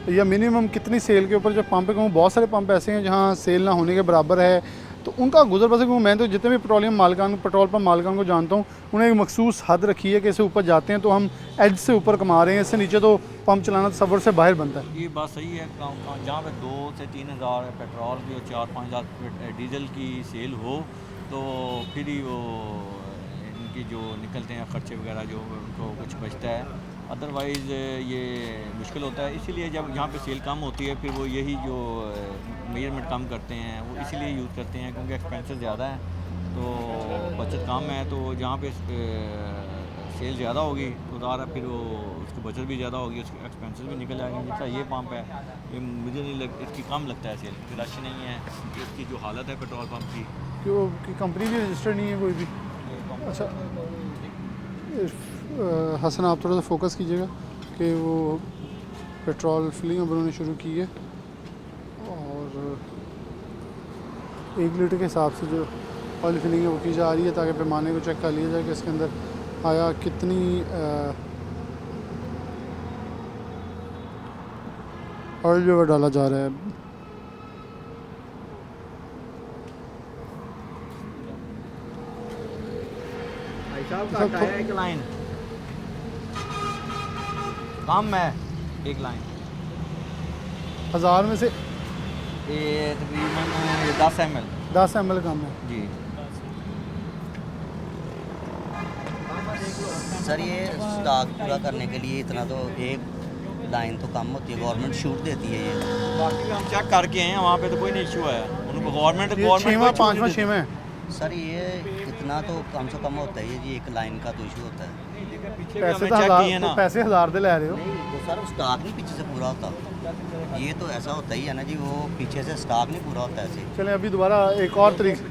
या मिनिमम कितनी सेल के ऊपर जो पंप है, क्योंकि बहुत सारे पंप ऐसे हैं जहाँ सेल ना होने के बराबर है, तो उनका गुजर बसर, क्योंकि मैं तो जितने भी पेट्रोल पंप मालिकान को जानता हूँ उन्हें एक मखसूस हद रखी है कि इससे ऊपर जाते हैं तो हम एज से ऊपर कमा रहे हैं, इससे नीचे तो पंप चलाना तसव्वुर से बाहर बनता है। ये बात सही है, जहाँ पे 2 से 3 हज़ार पेट्रोल की और 4-5 हज़ार डीजल की सेल हो तो फिर ही वो इनकी जो निकलते हैं खर्चे वगैरह जो उनको कुछ बचता है, अदरवाइज़ ये मुश्किल होता है। इसीलिए जब यहाँ पे सेल कम होती है फिर वो यही जो मेजरमेंट कम करते हैं वो इसीलिए यूज़ करते हैं, क्योंकि एक्सपेंसेस ज़्यादा है तो बचत कम है, तो जहाँ पे सेल ज़्यादा होगी तो ज़ाहिर है फिर वो उसकी बचत भी ज़्यादा होगी, उसके एक्सपेंसेस भी निकल जाएंगे। जैसा ये पंप है, ये मुझे नहीं इसकी कम लगता है सेल, रश नहीं है, इसकी जो हालत है पेट्रोल पंप की, क्यों कि कंपनी भी रजिस्टर्ड नहीं है कोई भी। अच्छा हसन, आप थोड़ा सा फोकस कीजिएगा कि वो पेट्रोल फिलिंग अब उन्होंने शुरू की है और 1 लीटर के हिसाब से जो ऑयल फिलिंग है वो की जा रही है, ताकि पैमाने को चेक कर लिया जाए कि इसके अंदर आया कितनी ऑयल जो है डाला जा रहा है। कट है एक लाइन कम है, एक लाइन 1000 में से ये तकरीबन 10 ml 10 ml कम है। जी। सर ये स्टॉक पूरा करने के लिए इतना तो एक लाइन तो कम होती है, गवर्नमेंट छूट देती है ये। बाकी हम चेक करके हैं वहाँ पे तो कोई नहीं इशू आया उनको, गवर्नमेंट ये 6वां 5वां 6वां है। सर ये इतना तो कम से कम होता है जी, एक लाइन का तो इशू होता है। पीछे भी पैसे हमने तो चेक किए 1000 ना। तो पैसे 1000 दे ले रहे हो। नहीं वो सर स्टॉक नहीं पीछे से पूरा होता, ये तो ऐसा होता ही है ना जी, वो पीछे से स्टॉक नहीं पूरा होता ऐसे। चलें अभी दोबारा एक और तरीके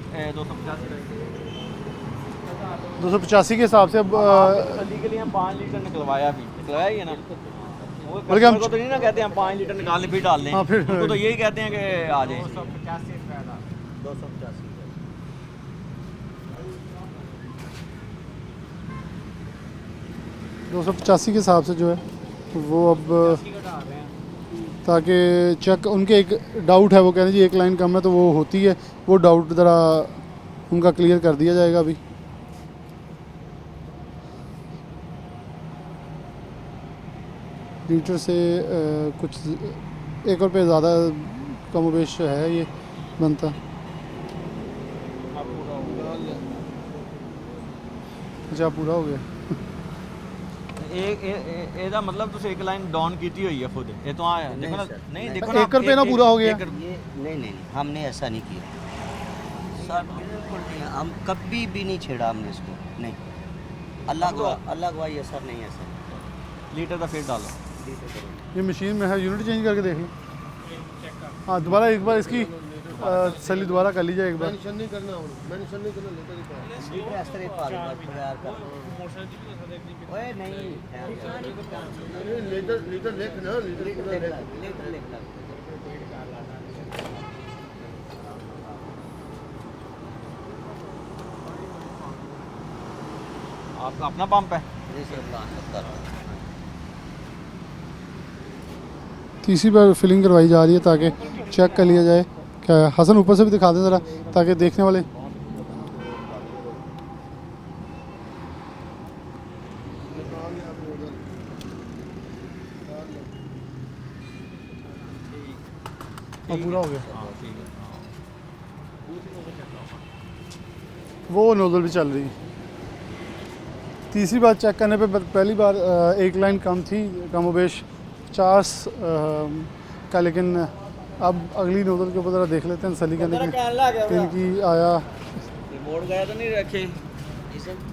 285 के हिसाब से अब अली के लिए हम 5 लीटर निकलवाया भी, निकलवाया ही है ना। वो बल्कि हम कस्टमर को तो नहीं ना कहते हम 5 लीटर निकाल लें फिर डाल लें, हाँ, फिर उनको तो यही कहते हैं कि आ जाए। 285 के हिसाब से जो है वो अब ताकि चेक उनके एक डाउट है, वो कहते हैं जी एक लाइन कम है तो वो होती है, वो डाउट ज़रा उनका क्लियर कर दिया जाएगा अभी। लीटर से कुछ 1 रुपये ज़्यादा कम बेश है ये बनता। अच्छा पूरा हो गया। ਇਹਦਾ ਮਤਲਬ ਤੁਸੀਂ ਇੱਕ ਲਾइन डाउन ਕੀਤੀ ਹੋਈ ਹੈ खुद, ये तो आया देखो ना, नहीं देखो ना 1 रुपये ना पूरा हो गया। ये नहीं हमने ऐसा नहीं किया सर, बिल्कुल नहीं, हम कभी भी नहीं छेड़ा हमने इसको, नहीं। अल्लाह गवाही है सर, नहीं ऐसा। लीटर का फिर डालो। ये मशीन में है, यूनिट चेंज करके देख लो। हाँ दोबारा एक बार इसकी तसल्ली दोबारा कर लीजिए एक बार। लीटर इस तरह पा लो, तैयार कर लो। ओए नहीं लीटर लिखना, लीटर लिखना। आपका अपना पंप है? जी सर, प्लान कर रहा हूँ। तीसरी बार फिलिंग करवाई जा रही है ताकि चेक कर लिया जाए क्या है। हसन ऊपर से भी दिखा दें ज़रा ताकि देखने वाले। पूरा हो गया। वो नोजल भी चल रही है। तीसरी बार चेक करने पे पहली बार एक लाइन कम थी, कमोबेश 50 का, लेकिन अब अगली नोजल के ऊपर ज़रा देख लेते हैं तसल्ली करने की इनकी आया। रिमोट वगैरह तो नहीं रखे?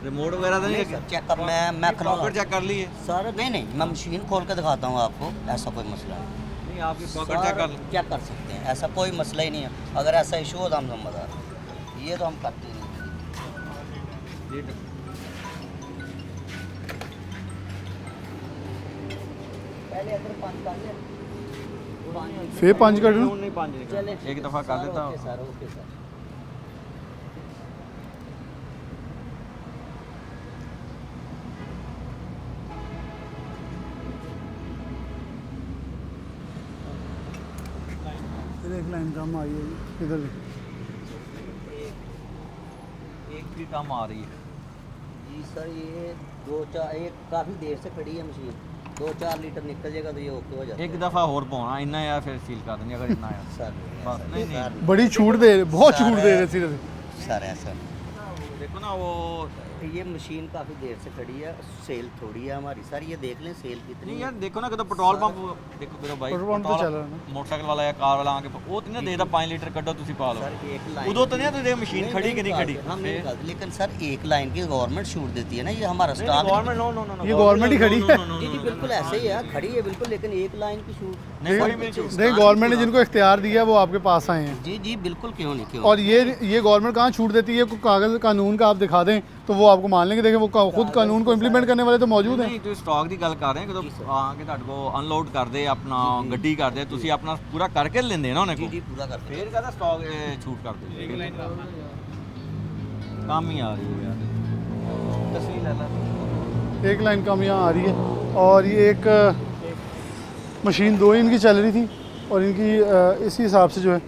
रिमोट वगैरह तो नहीं रखे? चेकअप मैं प्रॉपर चेक कर लिए? सर नहीं मैं मशीन खोल के दिखाता हूँ आपको, ऐसा कोई मसला नहीं। नहीं आपकी पॉकेट चेक कर चेक कर सकते हैं, ऐसा कोई मसला ही नहीं है। अगर ऐसा इशू हो तो हम जिम्मेदार, ये तो हम करते ही नहीं। पहले अगर 5 कर ले, फिर 5 कर दूँ। नहीं 5 नहीं, एक दफ़ा कर देता हूँ। Okay sir. फिर एक लाइन कम आई है इधर भी। एक भी कम आ रही है। जी सर, ये 2-4 एक काफ़ी देर से खड़ी है मशीन, 2-4 लीटर निकल जाएगा तो ये ओके हो जाता है। एक दफ़ा और पाना इन्ना यार, फिर सील कर देंगे अगर इन्ना यार। सर बस नहीं नहीं बड़ी छूट दे रहे, बहुत छूट दे रहे सीधे। सर ऐसा देखो ना वो, ये मशीन काफ़ी देर से खड़ी है, सेल थोड़ी है हमारी। सर ये देख लें सेल कितनी नहीं है। यार देखो ना, कदों पेट्रोल पंप देखो, कदों भाई पेट्रोल पंप तो चल रहा है ना। मोटरसाइकिल वाला या कार वाला आके वो तो नहीं देता 5 लीटर कड्डो तुसी पा लो। सर एक लाइन उदो तो नहीं तुझे मशीन खड़ी कि नहीं खड़ी? हम नहीं निकालते, लेकिन सर एक लाइन की गवर्नमेंट छूट देती है ना, ये हमारा stock. Government no no no ये गवर्नमेंट ही खड़ी है। जी जी बिल्कुल ऐसे ही है, खड़ी है बिल्कुल, लेकिन एक लाइन की छूट नहीं कोई भी छूट। नहीं, गवर्नमेंट ने जिनको इख्तियार दिया है वो आपके पास आए हैं। जी जी बिल्कुल, क्यों नहीं क्यों। और ये गवर्नमेंट कहाँ छूट देती है? कोई कागज़ कानून का आप दिखा दें तो वो आपको मान लेंगे। देखें वो खुद कानून को इम्प्लीमेंट करने वाले तो मौजूद हैं। नहीं तो स्टॉक की गल कर रहे हैं कि आके ਤੁਹਾਡੇ ਕੋ ਅਨਲੋਡ ਕਰਦੇ ਆਪਣਾ ਗੱਡੀ ਕਰਦੇ ਤੁਸੀਂ ਆਪਣਾ ਪੂਰਾ ਕਰਕੇ ਲੈਂਦੇ ਨਾ ਉਹਨੇ जी ਕੋ जी पूरा करते हैं। ਫੇਰ ਕਹਦਾ ਸਟਾਕ ਛੂਟ ਕਰਦੇ ਕੰਮ ਹੀ ਆ ਰਹੀ है यार, तस्वीर ले ला। एक लाइन कम यहाँ आ रही है। और ये एक मशीन 2 इनकी चल रही थी और इनकी इसी हिसाब से जो है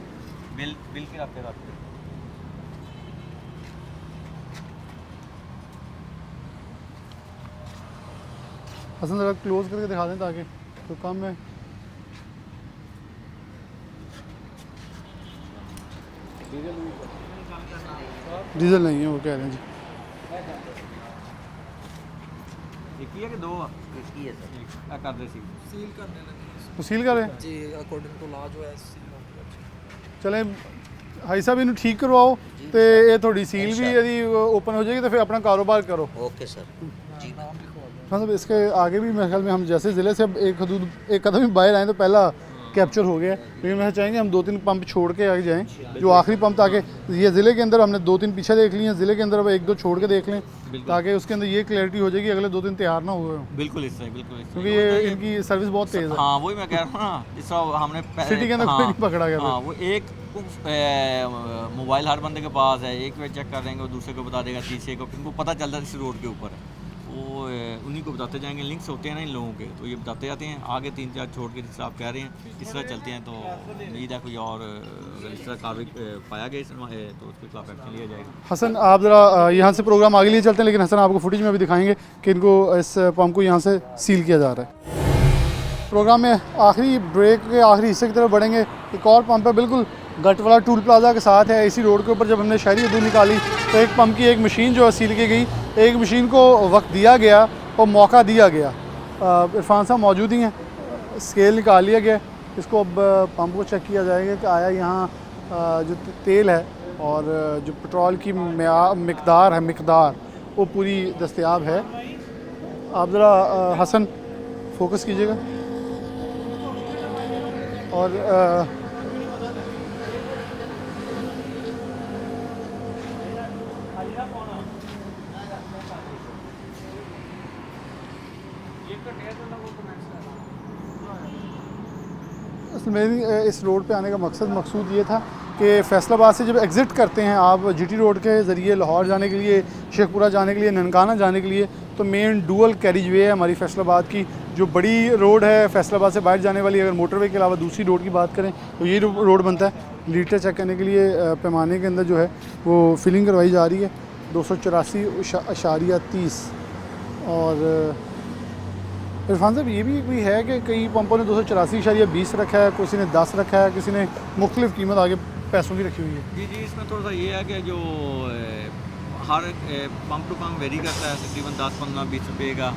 बिल के रखते हसन ज़रा क्लोज करके दिखा दें ताकि तो कम है। डीजल नहीं है वो कह रहे हैं जी। एक ही है कि दो इसकी है सर। कर दे सी तो सील करें जी अकॉर्डिंग टू लॉ जो है चलें हाई साहब इन्हें ठीक करवाओ तो ये थोड़ी सील भी यदि ओपन हो जाएगी तो फिर अपना कारोबार करो। ओके सर जी। हाँ साहब इसके आगे भी मेरे ख्याल में हम जैसे ज़िले से अब एक कदम ही बाहर आए तो पहला कैप्चर हो गया, लेकिन मैं चाहेंगे हम 2-3 पंप छोड़ के आगे जाएं, जो आखिरी पंप ताकि ये ज़िले के अंदर हमने 2-3 पीछे देख लिए हैं, ज़िले के अंदर अब 1-2 छोड़ के देख लें ताकि उसके अंदर ये क्लैरिटी हो जाएगी अगले 2-3 तैयार ना हुए हों, बिल्कुल इस तरह बिल्कुल क्योंकि ये इनकी सर्विस बहुत तेज़ है। हाँ वही मैं कह रहा हूँ ना, इस तरह हमने सिटी के अंदर कोई नहीं पकड़ा गया। हाँ वो एक मोबाइल हर बंदे के पास है, एक वे चेक कर देंगे और दूसरे को बता देगा, तीसरे को, इनको पता चलता है इस रोड के ऊपर है, वो उन्हीं को बताते जाएंगे। लिंक्स होते हैं ना इन लोगों के, तो ये बताते जाते हैं आगे 3-4 छोड़ के, जिस आप कह रहे हैं इस तरह चलते हैं। तो उम्मीद है कोई और अगर इस तरह कार्रवाई पाया गया तो उसके खिलाफ एक्शन लिया जाएगा। हसन आप ज़रा यहाँ से प्रोग्राम आगे लिए चलते हैं, लेकिन हसन आपको फुटेज में भी दिखाएंगे कि इनको इस पंप को यहाँ से सील किया जा रहा है। प्रोग्राम में आखिरी ब्रेक के आखिरी हिस्से की तरफ बढ़ेंगे। एक और पंप है बिल्कुल गटवाला टूल प्लाजा के साथ है, इसी रोड के ऊपर जब हमने शहरी हदूद निकाली तो एक पंप की एक मशीन जो है सील की गई, एक मशीन को वक्त दिया गया और मौका दिया गया। इरफान साहब मौजूद ही हैं, स्केल निकाल लिया गया, इसको अब पंप को चेक किया जाएगा कि आया यहाँ जो तेल है और जो पेट्रोल की मिकदार वो पूरी दस्तयाब है। आप ज़रा हसन फोकस कीजिएगा और मेरी इस रोड पे आने का मकसूद ये था कि फैसलाबाद से जब एग्ज़िट करते हैं आप जीटी रोड के ज़रिए लाहौर जाने के लिए, शेखपुरा जाने के लिए, ननकाना जाने के लिए, तो मेन डुअल कैरिज वे है हमारी फैसलाबाद की, जो बड़ी रोड है फैसलाबाद से बाहर जाने वाली। अगर मोटरवे के अलावा दूसरी रोड की बात करें तो ये रोड बनता है। लीटर चेक करने के लिए पैमाने के अंदर जो है वो फिलिंग करवाई जा रही है 284.30 और इरफान साहब ये भी कोई है कि कई पंपों ने 284.20 रखा है, किसी ने 10 रखा है, किसी ने मुख्तलिफ कीमत आगे पैसों की रखी हुई है। जी जी इसमें थोड़ा सा ये है कि जो हर पंप टू पंप वेरी करता है, तकरीबन 10-15-20 रुपये का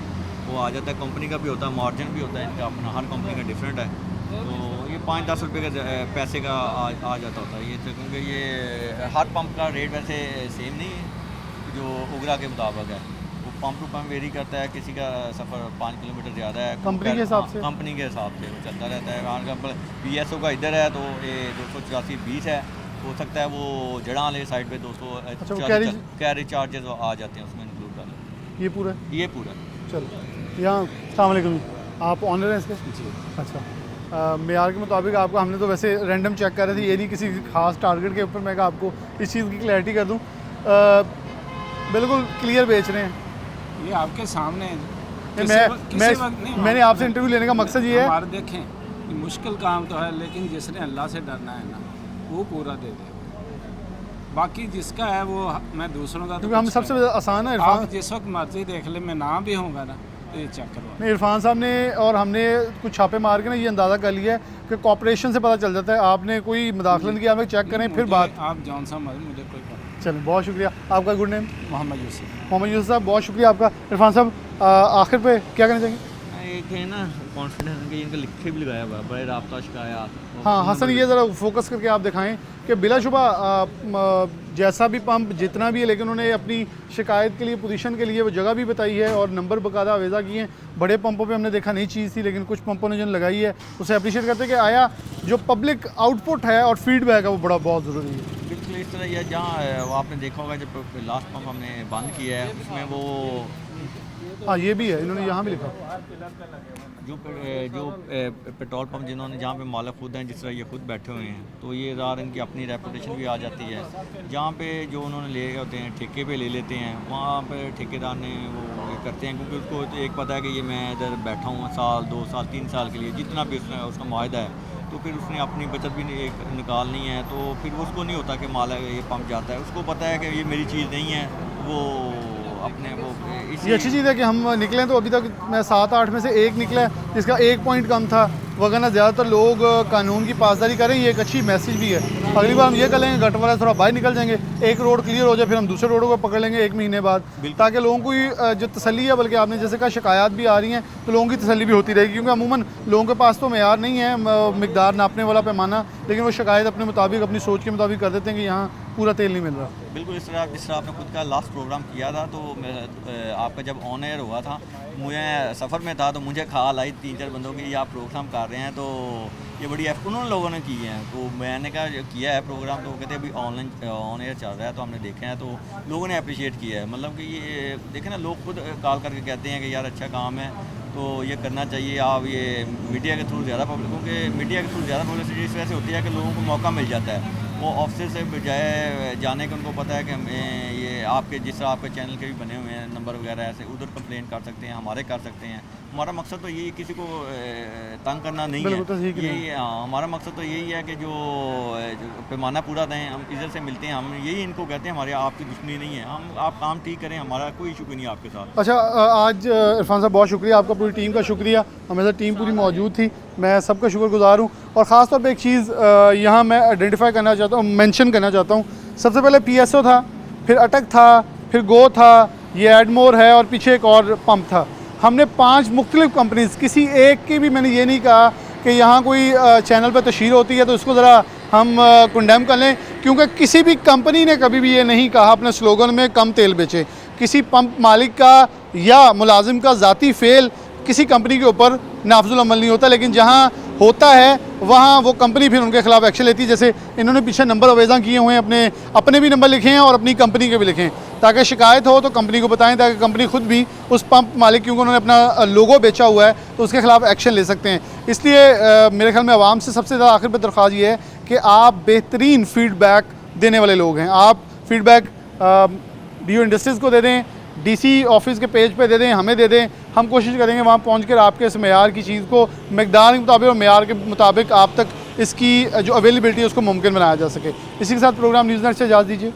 वो आ जाता है। कंपनी का भी होता है, मार्जिन भी होता है इनका अपना, हर कंपनी का डिफरेंट है। तो ये 5-10 रुपये का पैसे का आ जाता होता है ये, तो क्योंकि ये हर पंप का रेट वैसे सेम नहीं है जो उगरा के मुताबिक है, वो पंप टू पंप वेरी करता है। किसी का सफ़र 5 किलोमीटर ज़्यादा है कंपनी के हिसाब से, कंपनी के हिसाब से वो चलता रहता है। PSO का इधर है तो ये 284.20 है, हो सकता है वो जड़ा वाले साइड पे 200 कैरी चार्जेस आ जाते हैं उसमें इंक्लूड कर। ये पूरा चलो यहाँ अस्सलाम वालेकुम, आप ऑनर हैं इसके? जी अच्छा। मेयार के मुताबिक आपको हमने तो वैसे रैंडम चेक कर रहे थे, ये नहीं किसी खास टारगेट के ऊपर। मैं आपको इस चीज़ की क्लैरिटी कर दूँ, बिल्कुल क्लियर बेच रहे हैं ये आपके सामने है। मैंने आपसे इंटरव्यू लेने का मकसद ये है, हमारे देखें मुश्किल काम तो है, लेकिन जिसने अल्लाह से डरना है ना वो पूरा दे देगा। बाकी जिसका है वो मैं दूसरों का, क्योंकि हम सबसे आसान है। आप जिस वक्त मर्जी देख ले, मैं ना भी होऊंगा ना तो ये चेक करवा। नहीं इरफान साहब ने और हमने कुछ छापे मार के ना ये अंदाज़ा कर लिया है कि कॉपरेशन से पता चल जाता है, आपने कोई मुदाखलत किया, आप चेक करें फिर बात। आप जौन सा मुझे कोई पता। चलें बहुत शुक्रिया आपका। Good name? मोहम्मद यूसुफ साहब बहुत शुक्रिया आपका। इरफान साहब आखिर पे क्या कहना चाहेंगे? एक है ना कॉन्फिडेंस कि इनका लिखे भी लगाया हुआ है, बड़े राब्ता शिकायत। हाँ हसन ये ज़रा फोकस करके आप दिखाएं कि बिलाशुबा जैसा भी पंप जितना भी है, लेकिन उन्होंने अपनी शिकायत के लिए, पोजीशन के लिए वो जगह भी बताई है और नंबर बाकायदा आवेज़ा किए हैं। बड़े पंपों पे हमने देखा नई चीज़ थी, लेकिन कुछ पंपों ने जो लगाई है उसे अप्रिशिएट करते हैं कि आया जो पब्लिक आउटपुट है और फीडबैक है वो बड़ा बहुत ज़रूरी है। बिल्कुल इस तरह यह जहाँ आपने देखा होगा जब लास्ट पंप हमने बंद किया है उसमें वो हाँ ये भी है, इन्होंने यहाँ भी लिखा जो पेट्रोल पंप जिन्होंने जहाँ पे मालिक खुद हैं, जिस तरह ये खुद बैठे हुए हैं, तो ये ज़ाहिर इनकी अपनी रेपुटेशन भी आ जाती है। जहाँ पे जो उन्होंने ले होते हैं ठेके पे ले लेते हैं, वहाँ पे ठेकेदार ने वो करते हैं, क्योंकि उसको एक पता है कि ये मैं इधर बैठा हूँ 1 साल 2 साल 3 साल के लिए, जितना भी उसका मुआहदा है, तो फिर उसने अपनी बचत भी निकालनी है, तो फिर उसको नहीं होता कि माला ये पंप जाता है, उसको पता है कि ये मेरी चीज़ नहीं है, वो अपने वो ये अच्छी चीज़ है कि हम निकलें, तो अभी तक मैं 7-8 में से एक निकला है जिसका 1 पॉइंट कम था, वरना ज़्यादातर लोग कानून की पासदारी करें। ये एक अच्छी मैसेज भी है। अगली बार हम ये कर लेंगे, गट वाला थोड़ा बाहर निकल जाएंगे, एक रोड क्लियर हो जाए, फिर हम दूसरे रोडों को पकड़ लेंगे 1 महीने बाद, ताकि लोगों को जो तसल्ली है, बल्कि आपने जैसे कहा शिकायत भी आ रही हैं तो लोगों की तसल्ली भी होती रहेगी, क्योंकि अमूमन लोगों के पास तो मेयार नहीं है मिकदार नापने वाला पैमाना, लेकिन वो शिकायत अपने मुताबिक अपनी सोच के मुताबिक कर देते हैं कि यहाँ पूरा तेल नहीं मिल रहा। बिल्कुल जिस तरह आपने खुद का लास्ट प्रोग्राम किया था, तो आपका जब ऑन एयर हुआ था, मुझे सफ़र में था तो मुझे ख्याल आई 3-4 बंदों की, ये आप प्रोग्राम कर रहे हैं तो ये बड़ी उन्होंने लोगों ने की है, तो मैंने कहा किया है प्रोग्राम, तो वो कहते हैं अभी ऑनलाइन ऑन एयर चल रहा है, तो हमने देखे हैं, तो लोगों ने अप्रिशिएट किया है। मतलब कि ये देखें ना, लोग खुद कॉल करके कहते हैं कि यार अच्छा काम है, तो ये करना चाहिए। आप ये मीडिया के थ्रू ज़्यादा पब्लिक, क्योंकि मीडिया के थ्रू ज़्यादा पब्लिसिटी इस वजह से होती है कि लोगों को मौका मिल जाता है, वो ऑफिस से बजाय जाने के उनको पता है कि हमें ये आपके जिस तरह आपके चैनल के भी बने हुए हैं नंबर वगैरह, ऐसे उधर कंप्लेन कर सकते हैं, हमारे कर सकते हैं। हमारा मकसद तो यही, किसी को तंग करना नहीं है, यही हमारा मकसद तो यही है कि जो पैमाना पूरा दें। हम इधर से मिलते हैं, हम यही इनको कहते हैं, हमारे आपकी दुश्मनी नहीं है, हम आप काम ठीक करें, हमारा कोई इशू नहीं है आपके साथ। अच्छा, आज इरफान साहब बहुत शुक्रिया आपका, पूरी टीम का शुक्रिया, हमेशा टीम पूरी मौजूद थी, मैं सबका शुक्रगुजार हूँ। और ख़ास तौर पे एक चीज़ यहाँ मैं आइडेंटिफाई करना चाहता हूँ, मेंशन करना चाहता हूँ। सबसे पहले PSO था, फिर अटक था, फिर गो था, ये एडमोर है, और पीछे एक और पंप था। हमने 5 मुख्तलिफ कंपनीज़, किसी एक की भी मैंने ये नहीं कहा कि यहाँ कोई चैनल पर तशहीर होती है तो उसको ज़रा हम कंडेम कर लें, क्योंकि किसी भी कंपनी ने कभी भी ये नहीं कहा अपने स्लोगन में कम तेल बेचे। किसी पंप मालिक का या मुलाजिम का ज़ाती फेल किसी कंपनी के ऊपर नाफजुल अमल नहीं होता, लेकिन जहाँ होता है वहाँ वो कंपनी फिर उनके खिलाफ एक्शन लेती है। जैसे इन्होंने पीछे नंबर अवेज़ा किए हुए हैं, अपने भी नंबर लिखे हैं और अपनी कंपनी के भी लिखे हैं, ताकि शिकायत हो तो कंपनी को बताएं, ताकि कंपनी खुद भी उस पंप मालिक, क्योंकि उन्होंने अपना लोगो बेचा हुआ है, तो उसके खिलाफ एक्शन ले सकते हैं। इसलिए मेरे ख्याल में आवाम से सबसे ज़्यादा आखिर पर दरख्वास्त ये है कि आप बेहतरीन फ़ीडबैक देने वाले लोग हैं। आप फ़ीडबैक DO इंडस्ट्रीज़ को दे दें, DC ऑफिस के पेज पे दे दें, हमें दे दें, हम कोशिश करेंगे वहाँ पहुँच कर आपके इस मेयार की चीज़ को मकदार के मुताबिक और मेयार के मुताबिक आप तक इसकी जो अवेलेबिलिटी है उसको मुमकिन बनाया जा सके। इसी के साथ प्रोग्राम न्यूज़ नेट से इजाज़त दीजिए।